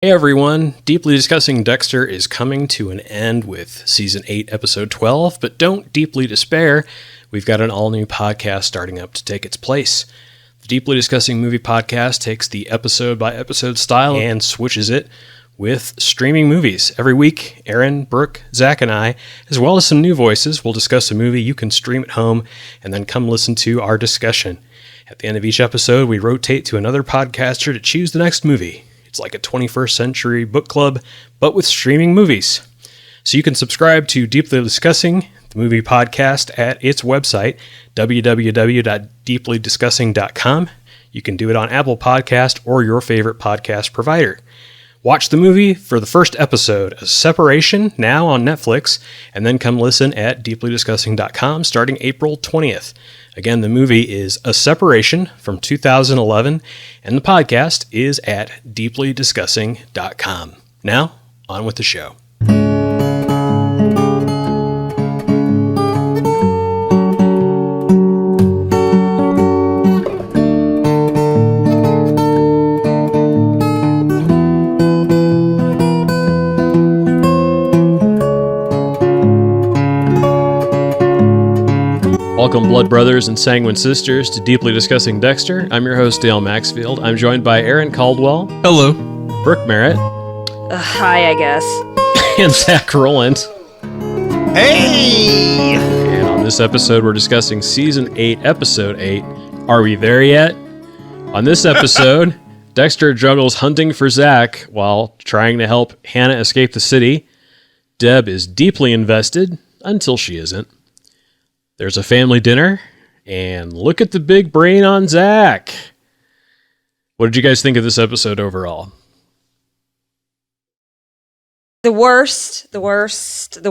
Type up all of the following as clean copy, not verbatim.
Hey everyone, Deeply Discussing Dexter is coming to an end with Season 8, Episode 12, but don't deeply despair. We've got an all-new podcast starting up to take its place. The Deeply Discussing Movie Podcast takes the episode-by-episode style and switches it with streaming movies. Every week, Aaron, Brooke, Zach, and I, as well as some new voices, will discuss a movie you can stream at home and then come listen to our discussion. At the end of each episode, we rotate to another podcaster to choose the next movie. It's like a 21st century book club, but with streaming movies. So you can subscribe to Deeply Discussing, the movie podcast, at its website, www.deeplydiscussing.com. You can do it on Apple Podcast or your favorite podcast provider. Watch the movie for the first episode, A Separation, now on Netflix, and then come listen at deeplydiscussing.com starting April 20th. Again, the movie is A Separation from 2011, and the podcast is at deeplydiscussing.com. Now, on with the show. Welcome, Blood Brothers and Sanguine Sisters, to Deeply Discussing Dexter. I'm your host, Dale Maxfield. I'm joined by Aaron Caldwell. Hello. Brooke Merritt. Hi, I guess. And Zach Rowland. Hey! And on this episode, we're discussing Season 8, Episode 8, Are We There Yet? On this episode, Dexter juggles hunting for Zach while trying to help Hannah escape the city. Deb is deeply invested until she isn't. There's a family dinner, and look at the big brain on Zach. What did you guys think of this episode overall? The worst of the worst, the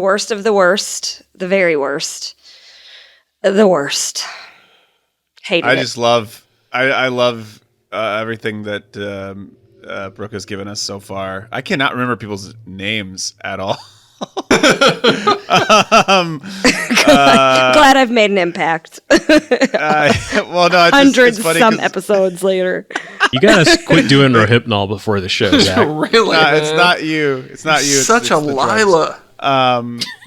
very worst, the worst. Hated it. I just love, I love everything that Brooke has given us so far. I cannot remember people's names at all. Glad I've made an impact. Hundreds it's funny some episodes later. You gotta quit doing Rohypnol before the show, Zach. Really? No, it's not you. It's not you. Such a Lila.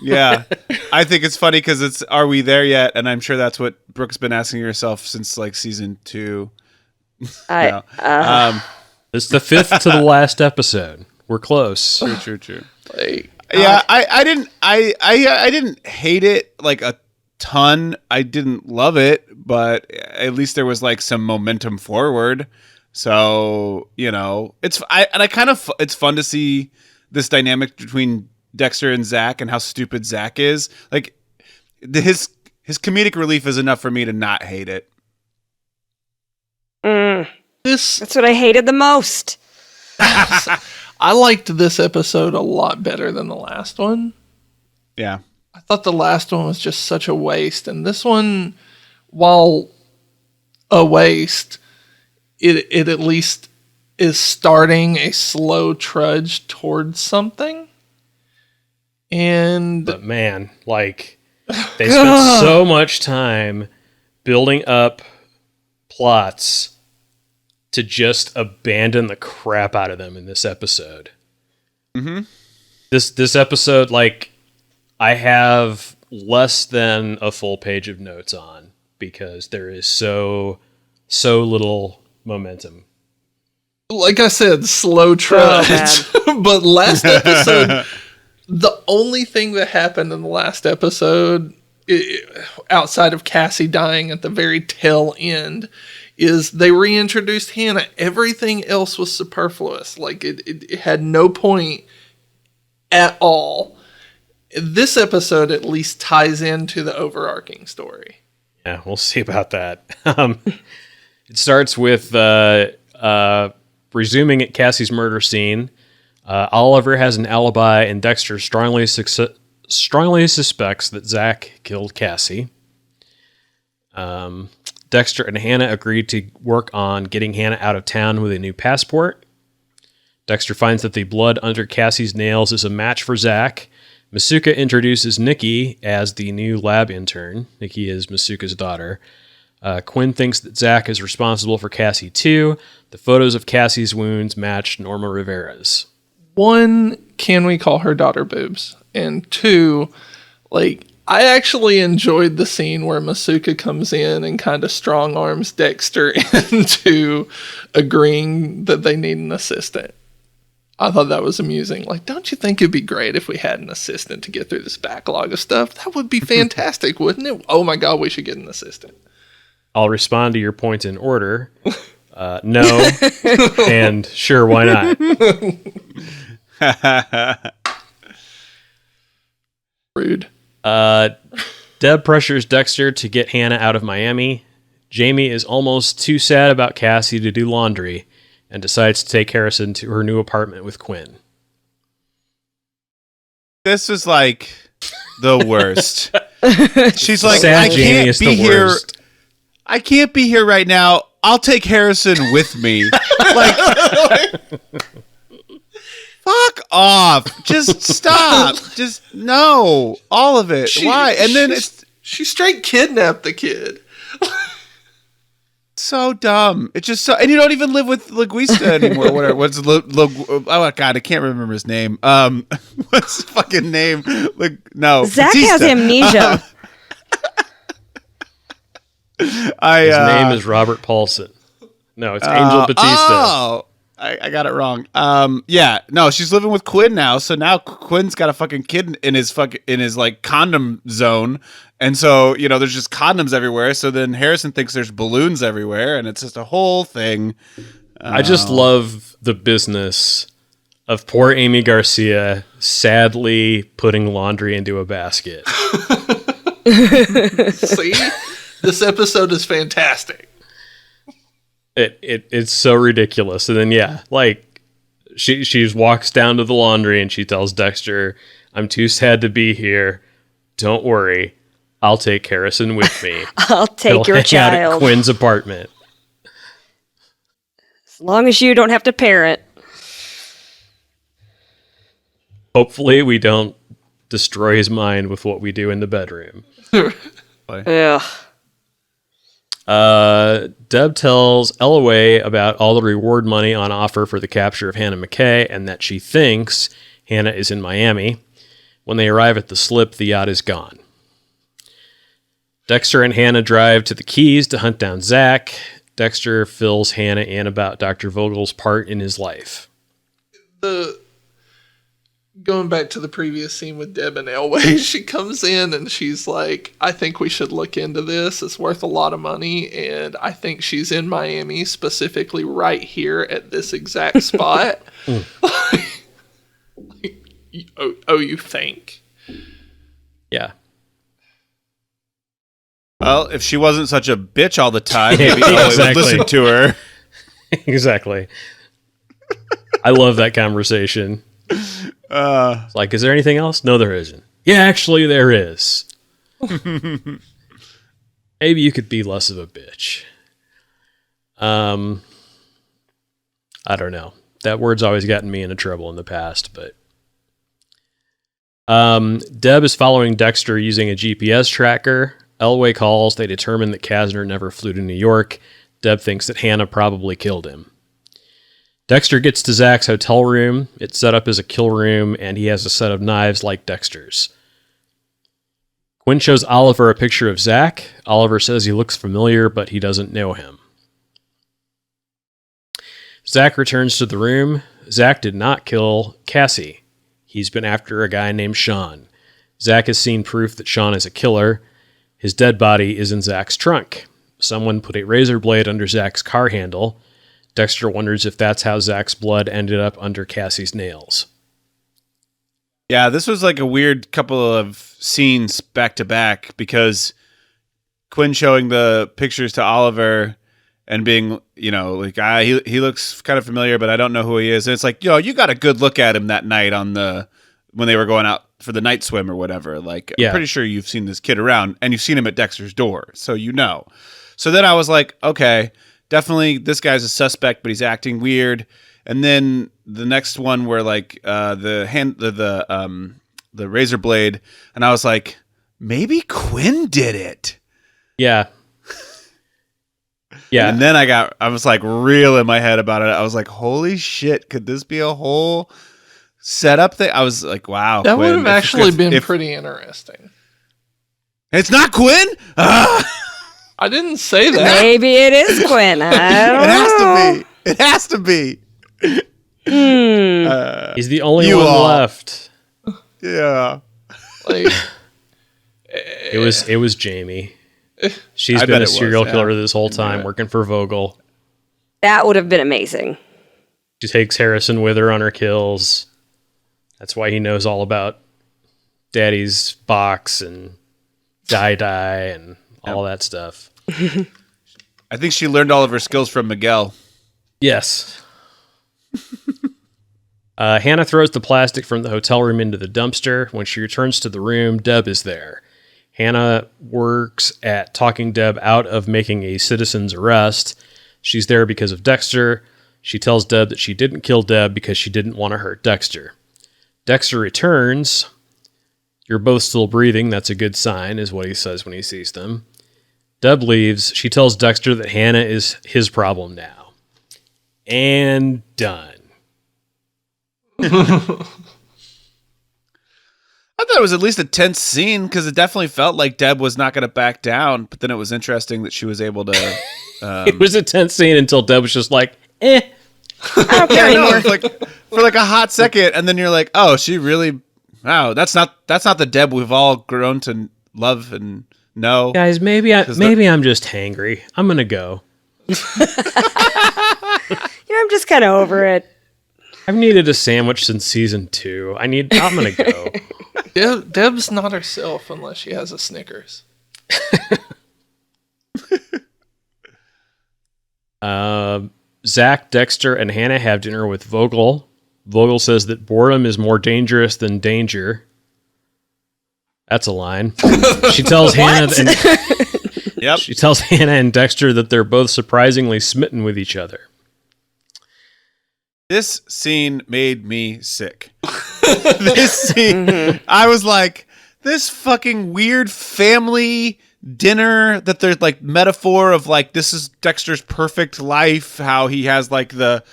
Yeah, I think it's funny because it's Are We There Yet? And I'm sure that's what Brooke's been asking herself since like season 2. It's the 5th to the last episode. We're close. True. Like, Yeah, I didn't hate it like a ton. I didn't love it, but at least there was like some momentum forward. So, you know, it's fun to see this dynamic between Dexter and Zach and how stupid Zach is. Like his comedic relief is enough for me to not hate it. That's what I hated the most. I liked this episode a lot better than the last one. Yeah. I thought the last one was just such a waste. And this one, while a waste, it at least is starting a slow trudge towards something. But man, like, they spent so much time building up plots to just abandon the crap out of them in this episode. Mm-hmm. This episode, like, I have less than a full page of notes on because there is so little momentum. Like I said, slow trudge. But last episode, the only thing that happened in the last episode, outside of Cassie dying at the very tail end, is they reintroduced Hannah. Everything else was superfluous. Like it had no point at all. This episode at least ties into the overarching story. Yeah, we'll see about that. It starts with resuming at Cassie's murder scene. Oliver has an alibi, and Dexter strongly suspects that Zach killed Cassie. Dexter and Hannah agreed to work on getting Hannah out of town with a new passport. Dexter finds that the blood under Cassie's nails is a match for Zach. Masuka introduces Nikki as the new lab intern. Nikki is Masuka's daughter. Quinn thinks that Zach is responsible for Cassie too. The photos of Cassie's wounds match Norma Rivera's. one, can we call her daughter boobs? And two, like, I actually enjoyed the scene where Masuka comes in and kind of strong arms Dexter into agreeing that they need an assistant. I thought that was amusing. Like, don't you think it'd be great if we had an assistant to get through this backlog of stuff? That would be fantastic, wouldn't it? Oh my God, we should get an assistant. I'll respond to your points in order. No, and sure, why not? Rude. Deb pressures Dexter to get Hannah out of Miami. Jamie is almost too sad about Cassie to do laundry and decides to take Harrison to her new apartment with Quinn. This is like the worst. She's like, Sad I Jamie can't is be the here. worst. I can't be here right now. I'll take Harrison with me. Like, fuck off. Just stop. Just no. All of it. Why? And then she straight kidnapped the kid. so dumb. It's just so, and you don't even live with Linguista anymore. Whatever. What's oh God, I can't remember his name. What's his fucking name? No, Zach Batista. has amnesia. His name is Robert Paulson. No, it's Angel Batista. Oh, I got it wrong. Yeah, no, she's living with Quinn now. So now Quinn's got a fucking kid in his like condom zone, and so there's just condoms everywhere. So then Harrison thinks there's balloons everywhere, and it's just a whole thing. I just love the business of poor Amy Garcia sadly putting laundry into a basket. See, this episode is fantastic. It's so ridiculous. And then she walks down to the laundry and she tells Dexter, "I'm too sad to be here. Don't worry, I'll take Harrison with me. I'll take He'll your hang out at child. Quinn's apartment." As long as you don't have to parent. Hopefully we don't destroy his mind with what we do in the bedroom. Ugh. Deb tells LOA about all the reward money on offer for the capture of Hannah McKay and that she thinks Hannah is in Miami. When they arrive at the slip, the yacht is gone. Dexter and Hannah drive to the Keys to hunt down Zach. Dexter fills Hannah in about Dr. Vogel's part in his life. Going back to the previous scene with Deb and Elway, she comes in and she's like, "I think we should look into this. It's worth a lot of money. And I think she's in Miami, specifically right here at this exact spot." You think? Yeah. Well, if she wasn't such a bitch all the time, maybe I would listen to her. Exactly. I love that conversation. It's like, is there anything else? No, there isn't. Yeah, actually, there is. Maybe you could be less of a bitch. I don't know. That word's always gotten me into trouble in the past, but Deb is following Dexter using a GPS tracker. Elway calls. They determine that Kasner never flew to New York. Deb thinks that Hannah probably killed him. Dexter gets to Zach's hotel room. It's set up as a kill room, and he has a set of knives like Dexter's. Quinn shows Oliver a picture of Zach. Oliver says he looks familiar, but he doesn't know him. Zach returns to the room. Zach did not kill Cassie. He's been after a guy named Sean. Zach has seen proof that Sean is a killer. His dead body is in Zach's trunk. Someone put a razor blade under Zach's car handle. Dexter wonders if that's how Zach's blood ended up under Cassie's nails. Yeah, this was like a weird couple of scenes back to back because Quinn showing the pictures to Oliver and being, like, he looks kind of familiar, but I don't know who he is. And it's like, you got a good look at him that night when they were going out for the night swim or whatever. Like, yeah. I'm pretty sure you've seen this kid around and you've seen him at Dexter's door. So, So then I was like, okay, definitely this guy's a suspect, but he's acting weird. And then the next one where like the razor blade, and I was like, maybe Quinn did it. Yeah. Yeah. And then I was like real in my head about it. I was like, holy shit, could this be a whole setup thing. I was like, wow. That Quinn, would have actually been if pretty interesting. it's not Quinn. I didn't say that. Maybe it is Quinn. I don't know. It has to be. He's the only you one all. left. Yeah. Like, It was Jamie. She's I been bet a it was, serial yeah. killer this whole time, working for Vogel. That would have been amazing. She takes Harrison with her on her kills. That's why he knows all about Daddy's box and die and all that stuff. I think she learned all of her skills from Miguel. Yes. Hannah throws the plastic from the hotel room into the dumpster. When she returns to the room, Deb is there. Hannah works at talking Deb out of making a citizen's arrest. She's there because of Dexter. She tells Deb that she didn't kill Deb because she didn't want to hurt Dexter. Dexter returns. You're both still breathing. That's a good sign, is what he says when he sees them. Deb leaves. She tells Dexter that Hannah is his problem now. And done. I thought it was at least a tense scene because it definitely felt like Deb was not going to back down. But then it was interesting that she was able to. It was a tense scene until Deb was just like, eh. I don't care I know, anymore. it's like for like a hot second, and then you're like, oh, she really. Wow, that's not the Deb we've all grown to love and know. Guys, maybe I'm just hangry. I'm going to go. I'm just kind of over it. I've needed a sandwich since season 2. I'm going to go. Deb's not herself unless she has a Snickers. Zach, Dexter, and Hannah have dinner with Vogel. Vogel says that boredom is more dangerous than danger. That's a line. She tells Hannah Yep. She tells Hannah and Dexter that they're both surprisingly smitten with each other. This scene made me sick. This scene, I was like, this fucking weird family dinner that there's like metaphor of like, this is Dexter's perfect life, how he has like the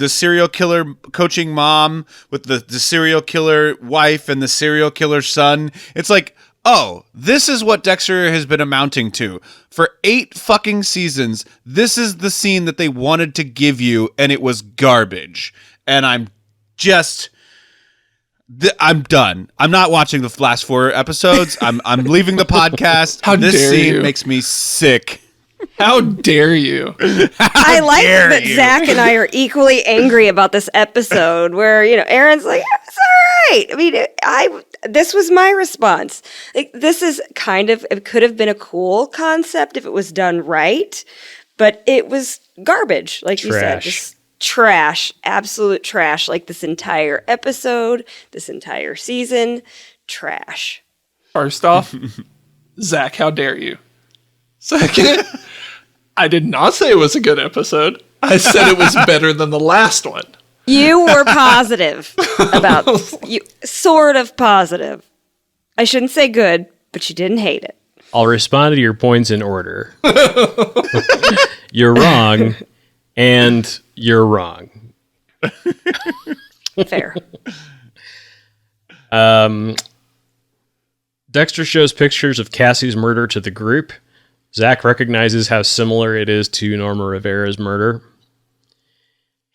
serial killer coaching mom with the serial killer wife and the serial killer son. It's like, oh, this is what Dexter has been amounting to. For 8 fucking seasons, this is the scene that they wanted to give you, and it was garbage. And I'm done. I'm not watching the last 4 episodes. I'm leaving the podcast. How this dare scene you. makes me sick. How dare you? I like dare that you. Zach and I are equally angry about this episode where, Aaron's like, it's all right. I mean, this was my response. Like, this is it could have been a cool concept if it was done right, but it was garbage, like you said. Trash. Just trash, absolute trash, like this entire episode, this entire season, trash. First off, Zach, how dare you? Second, I did not say it was a good episode. I said it was better than the last one. You were positive about you, sort of positive. I shouldn't say good, but you didn't hate it. I'll respond to your points in order. You're wrong, and you're wrong. Fair. Dexter shows pictures of Cassie's murder to the group. Zach recognizes how similar it is to Norma Rivera's murder.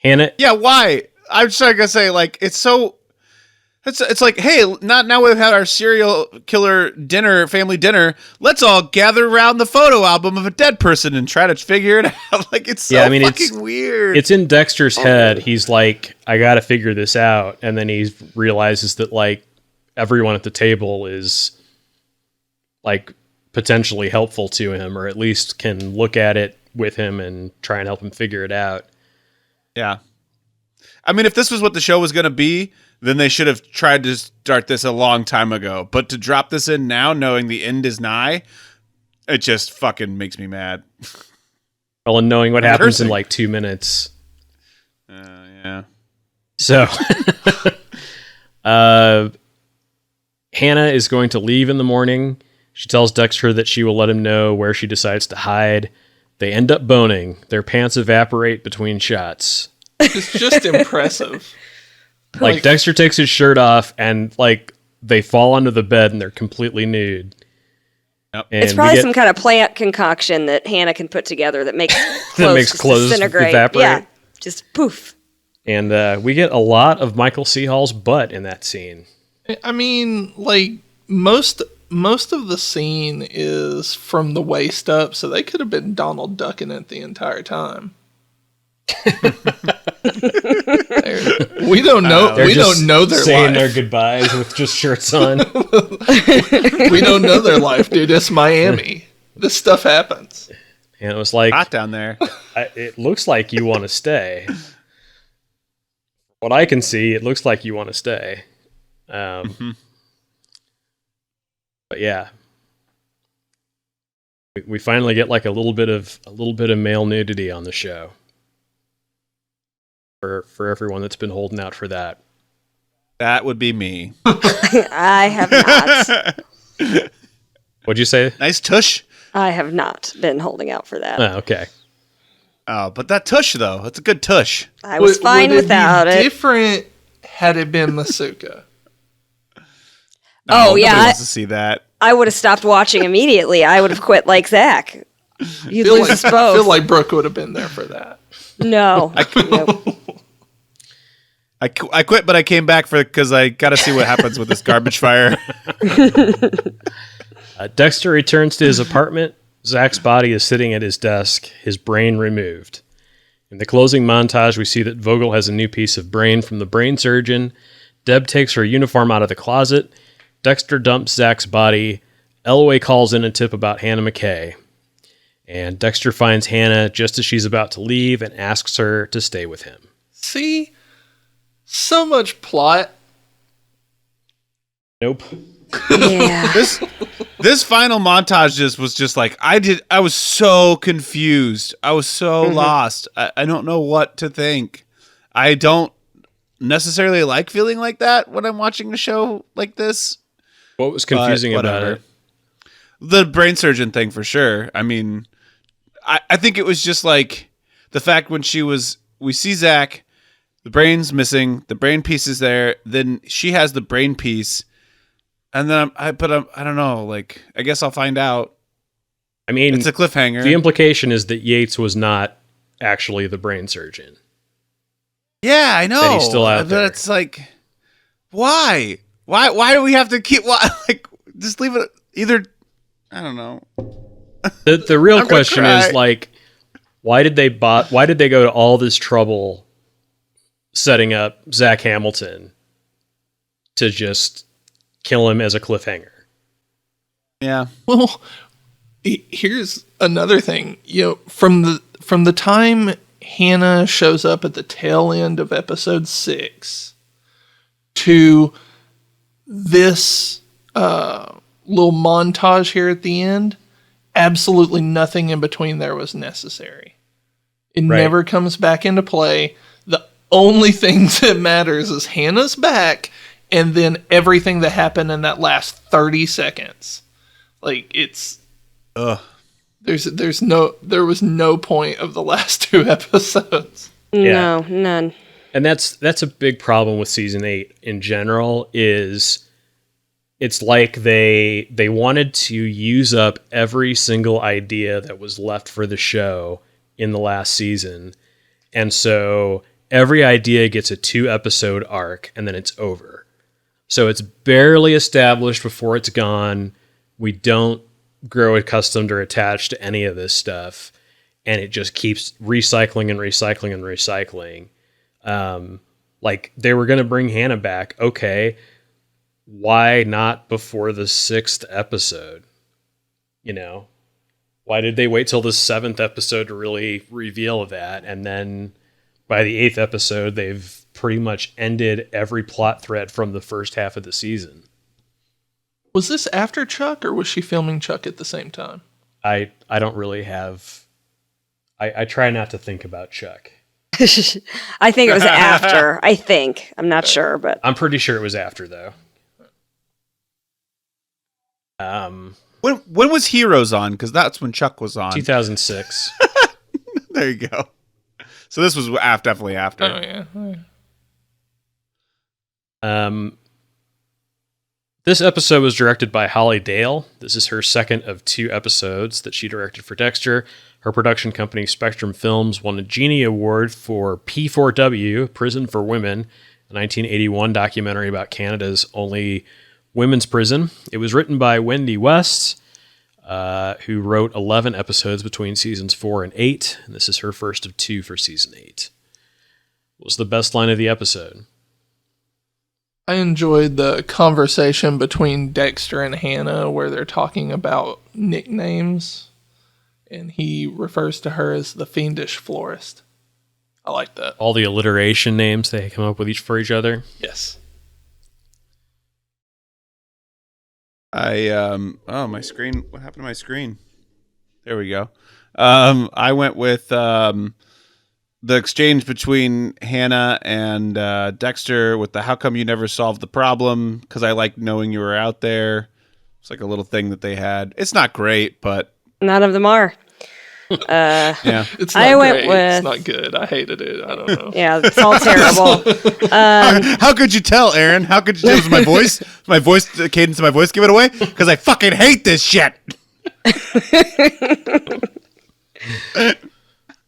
Hannah... Yeah, why? I'm just gonna say, like, it's like, hey, now we've had our serial killer dinner, family dinner. Let's all gather around the photo album of a dead person and try to figure it out. Like, it's so fucking weird. It's in Dexter's head. He's like, I gotta figure this out. And then he realizes that, like, everyone at the table is, like, potentially helpful to him, or at least can look at it with him and try and help him figure it out. Yeah. I mean, if this was what the show was going to be, then they should have tried to start this a long time ago. But to drop this in now, knowing the end is nigh, it just fucking makes me mad. Well, and knowing what happens in Rehearsing. like 2 minutes. Yeah. So, Hannah is going to leave in the morning. She tells Dexter that she will let him know where she decides to hide. They end up boning. Their pants evaporate between shots. It's just impressive. Like Dexter takes his shirt off and like they fall onto the bed and they're completely nude. Yep. And It's probably some kind of plant concoction that Hannah can put together that makes clothes disintegrate. Evaporate. Yeah, just poof. And we get a lot of Michael C. Hall's butt in that scene. I mean, like most of the scene is from the waist up, so they could have been Donald ducking it the entire time. We don't know. We don't know their saying life. their goodbyes with just shirts on. We don't know their life, dude. It's Miami. This stuff happens. And it was like, hot down there. It looks like you want to stay. What I can see, it looks like you want to stay. But yeah, we finally get like a little bit of male nudity on the show. For everyone that's been holding out for that. That would be me. I have not. What'd you say? Nice tush. I have not been holding out for that. Oh, okay. Oh, but that tush though, it's a good tush. I was fine Would without be it. different had it been Masuka. Oh, Nobody yeah. wants to see that. I would have stopped watching immediately. I would have quit like Zach. You'd lose us I both. feel like Brooke would have been there for that. No. Nope. I quit, but I came back because I got to see what happens with this garbage fire. Dexter returns to his apartment. Zach's body is sitting at his desk, his brain removed. In the closing montage, we see that Vogel has a new piece of brain from the brain surgeon. Deb takes her uniform out of the closet. Dexter dumps Zach's body. Elway calls in a tip about Hannah McKay. And Dexter finds Hannah just as she's about to leave and asks her to stay with him. See? So much plot. Nope. Yeah. This final montage just was just like I was so confused. I was so lost. I don't know what to think. I don't necessarily like feeling like that when I'm watching a show like this. What was confusing about it? The brain surgeon thing for sure. I mean, I think it was just like the fact when we see Zach, the brain's missing, the brain piece is there, then she has the brain piece, and then I don't know, like, I guess I'll find out. I mean, it's a cliffhanger. The implication is that Yates was not actually the brain surgeon. Yeah, I know. That he's still out there. But it's like, why? Why do we have to keep, like, just leave it, either, I don't know. The real question is, like, why did they go to all this trouble setting up Zach Hamilton to just kill him as a cliffhanger? Yeah. Well, here's another thing. From the time Hannah shows up at the tail end of episode 6 to this little montage here at the end, absolutely nothing in between there was necessary. It never comes back into play. The only thing that matters is Hannah's back and then everything that happened in that last 30 seconds. Like, it's... Ugh. There was no point of the last 2 episodes. No, none. And that's a big problem with season 8 in general, is it's like they wanted to use up every single idea that was left for the show in the last season. And so every idea gets a 2-episode arc and then it's over. So it's barely established before it's gone. We don't grow accustomed or attached to any of this stuff. And it just keeps recycling and recycling and recycling. Like, they were going to bring Hannah back. Okay. Why not before the 6th episode? Why did they wait till the 7th episode to really reveal that? And then by the 8th episode, they've pretty much ended every plot thread from the first half of the season. Was this after Chuck, or was she filming Chuck at the same time? I don't really have... I try not to think about Chuck. I think it was after. I think. I'm not sure, but... I'm pretty sure it was after, though. When was Heroes on? Because that's when Chuck was on. 2006. There you go. So this was definitely after. Oh, yeah. This episode was directed by Holly Dale. This is her second of 2 episodes that she directed for Dexter. Her production company, Spectrum Films, won a Genie Award for P4W, Prison for Women, a 1981 documentary about Canada's only women's prison. It was written by Wendy West, who wrote 11 episodes between seasons 4 and 8, and this is her first of 2 for season 8. What was the best line of the episode? I enjoyed the conversation between Dexter and Hannah where they're talking about nicknames, and he refers to her as the Fiendish Florist. I like that. All the alliteration names they come up with for each other. Yes. My screen. What happened to my screen? There we go. I went with the exchange between Hannah and Dexter with the "How come you never solved the problem?" Because I like knowing you were out there. It's like a little thing that they had. It's not great, but None of them are. yeah, It's not great. It's not good. I hated it. I don't know. Yeah, it's all terrible. How could you tell, Aaron? How could you tell? Was my voice, the cadence of my voice give it away? Because I fucking hate this shit.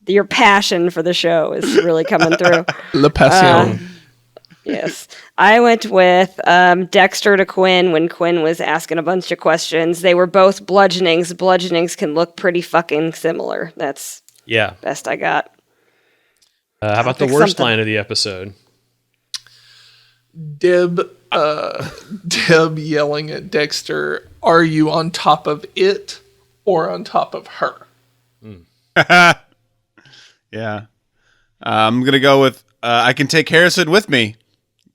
Your passion for the show is really coming through. La Passion. Yes. I went with Dexter to Quinn when Quinn was asking a bunch of questions. They were both bludgeonings. Bludgeonings can look pretty fucking similar. That's best I got. How about the worst line of the episode? Deb yelling at Dexter, "Are you on top of it or on top of her?" Yeah. I'm going to go with I can take Harrison with me.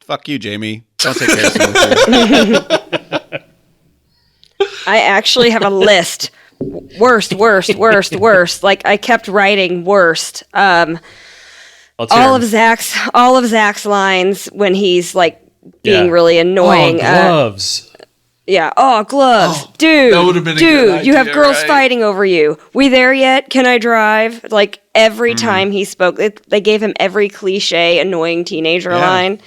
Fuck you, Jamie. Don't take Harrison with you. I actually have a list. Worst. Like I kept writing worst. All of Zach's lines when he's like being really annoying. Gloves. Yeah. Oh, gloves. Dude. That would have been a good Dude, idea, you have girls right? fighting over you. We there yet? Can I drive? Like every time he spoke, they gave him every cliche annoying teenager line.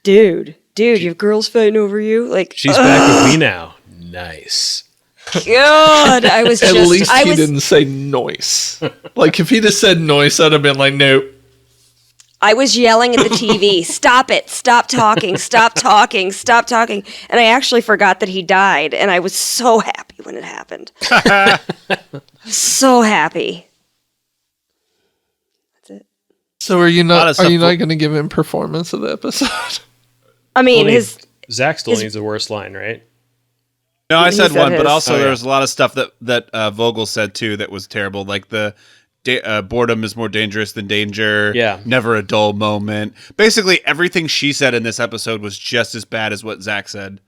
Dude, you have girls fighting over you? Like She's back with me now. Nice. God, I was At just least I he was didn't say noise. Like if he'd have said noise, I'd have been like, nope. I was yelling at the TV, stop it, stop talking. And I actually forgot that he died, and I was so happy when it happened. So happy. That's it. So are you not going to give him performance of the episode? I mean, Zach still needs the worst line, right? No, I said one, his. but also there was a lot of stuff that Vogel said too that was terrible, like the boredom is more dangerous than danger. Yeah. Never a dull moment. Basically, everything she said in this episode was just as bad as what Zach said.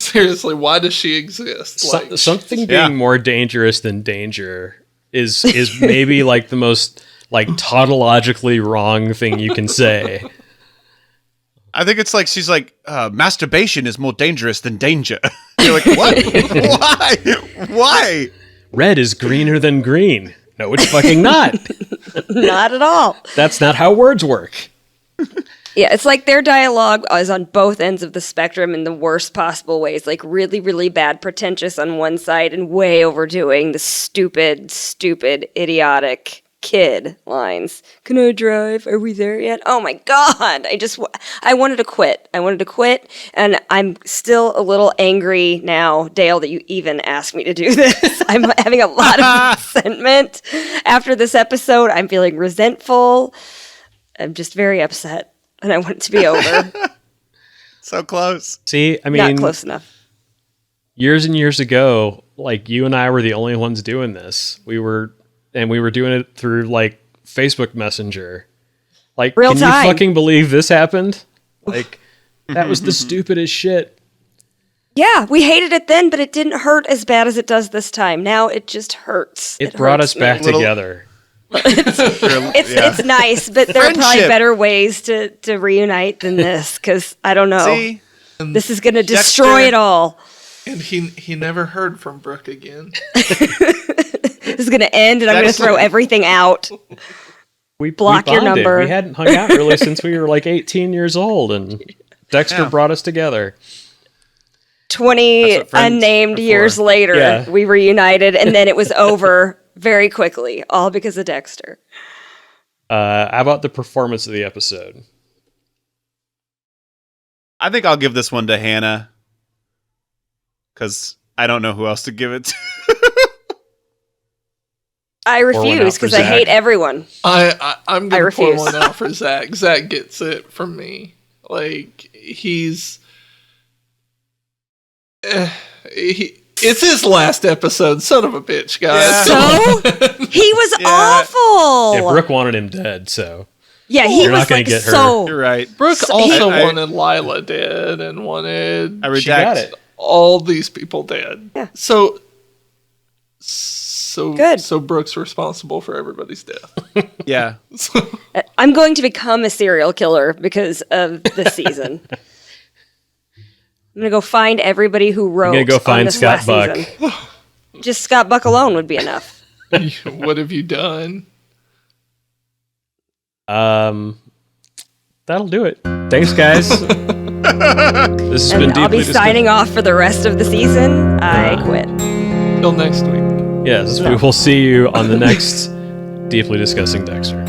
Seriously, why does she exist? Something being more dangerous than danger is maybe like the most like tautologically wrong thing you can say. I think it's like she's like, masturbation is more dangerous than danger. You're like, what? Why? Red is greener than green. No, it's fucking not. not at all. That's not how words work. Yeah, it's like their dialogue is on both ends of the spectrum in the worst possible ways. Like really, really bad, pretentious on one side and way overdoing the stupid, idiotic kid lines. Can I drive? Are we there yet? Oh my God. I wanted to quit. And I'm still a little angry now, Dale, that you even asked me to do this. I'm having a lot of resentment after this episode. I'm feeling resentful. I'm just very upset and I want it to be over. So close. See, I mean, not close enough. Years and years ago, like you and I were the only ones doing this. We were doing it through like Facebook Messenger. Like, Real can time. you fucking believe this happened? Like, that was the stupidest shit. Yeah, we hated it then, but it didn't hurt as bad as it does this time. Now it just hurts. It brought hurts us back me. together. It's nice, but there are probably Friendship. better ways to reunite than this, because I don't know. See? This is going to destroy it all. And he never heard from Brooke again. This is going to end, and I'm going to throw everything out. block your bonded. number. We hadn't hung out really since we were like 18 years old, and Dexter brought us together. 20 unnamed years later, we reunited, and then it was over very quickly, all because of Dexter. How about the performance of the episode? I think I'll give this one to Hannah, because I don't know who else to give it to. I refuse, because I hate everyone. I'm going to pour one out for Zach. Zach gets it from me. Like, he's... it's his last episode, son of a bitch, guys. So he was awful. Yeah, Brooke wanted him dead, so yeah, he You're was not gonna like get her. so. You're right. Brooke also wanted Lila dead and wanted she got it. all these people dead. Yeah. So good. So Brooke's responsible for everybody's death. Yeah. I'm going to become a serial killer because of this season. I'm going to go find everybody who wrote. I'm going to go find Scott Buck. Season. Just Scott Buck alone would be enough. What have you done? That'll do it. Thanks, guys. This has been I'll be signing off for the rest of the season. I quit. Till next week. Yes, we will see you on the next Deeply Discussing Dexter.